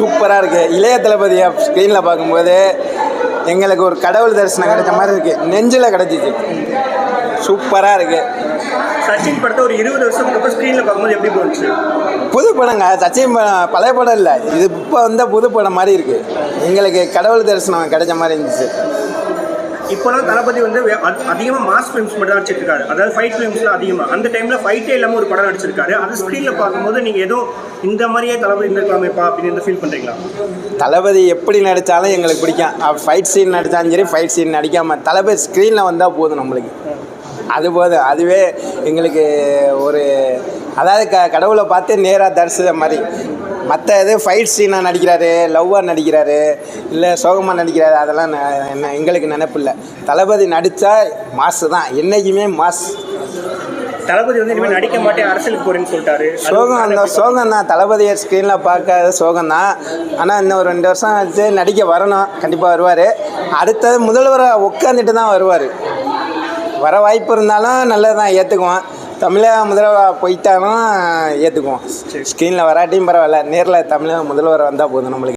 சூப்பராக இருக்குது. இளைய தளபதியை ஸ்க்ரீனில் பார்க்கும்போது எங்களுக்கு ஒரு கடவுள் தரிசனம் கிடைச்ச மாதிரி இருக்குது. நெஞ்சில் கிடச்சிச்சு. சூப்பராக இருக்குது. சச்சின் படத்தை ஒரு 20 வருஷத்துக்கு அப்புறம் ஸ்க்ரீனில் பார்க்கும்போது எப்படி போச்சு? புது படங்க. சச்சின் பழைய படம் இல்லை, இது இப்போ வந்த புது படம் மாதிரி இருக்குது. எங்களுக்கு கடவுள் தரிசனம் கிடைச்ச மாதிரி இருந்துச்சு. இப்போலாம் தளபதி வந்து அதிகமாக மாஸ் ஃபிலிம்ஸ் மட்டும் தான் நடிச்சிருக்காரு. அதாவது ஃபைட் ஃபிலிம்ஸ்லாம் அதிகமாக. அந்த டைமில் ஃபைட்டே இல்லாமல் ஒரு படம் நடிச்சிருக்காரு. அது ஸ்க்ரீனில் பார்க்கும்போது நீங்கள் ஏதோ இந்த மாதிரியே தளபதி இருந்திருக்கலாமேப்பா அப்படின்னு ஃபீல் பண்ணுறீங்களா? தளபதி எப்படி நடித்தாலும் எங்களுக்கு பிடிக்கும். ஃபைட் சீன் நடித்தாலும் சரி, ஃபைட் சீன் நடிக்காமல் தளபதி ஸ்க்ரீனில் வந்தால் போதும் நம்மளுக்கு. அது போதும். அதுவே எங்களுக்கு ஒரு அதாவது கடவுளை பார்த்து நேராக தரிசித்த மாதிரி. மற்ற இது ஃபைட் சீனாக நடிக்கிறாரு, லவ்வாக நடிக்கிறாரு, இல்லை சோகமாக நடிக்கிறாரு, அதெல்லாம் என்ன எங்களுக்கு நினைப்பு இல்லை. தளபதி நடித்தா மாசு தான், என்றைக்குமே மாஸ். தளபதி வந்து இனிமேல் நடிக்க மாட்டேன் அரசியலுக்கு போகிறேன்னு சொல்லிட்டாரு. அந்த சோகம் தான். தளபதியை ஸ்க்ரீனில் பார்க்காத சோகம் தான். ஆனால் இன்னும் ஒரு 2 வருஷம் ஆச்சு நடிக்க வரணும். கண்டிப்பாக வருவார். அடுத்தது முதல்வரை உட்காந்துட்டு தான் வருவார். வர வாய்ப்பு இருந்தாலும் நல்லது தான், ஏற்றுக்குவோம். தமிழக முதல்வர் போயிட்டாலும் ஏற்றுக்குவோம். ஸ்க்ரீனில் வராட்டியும் பரவாயில்ல, நேரில் தமிழக முதல்வர் வந்தால் போதும் நம்மளுக்கு.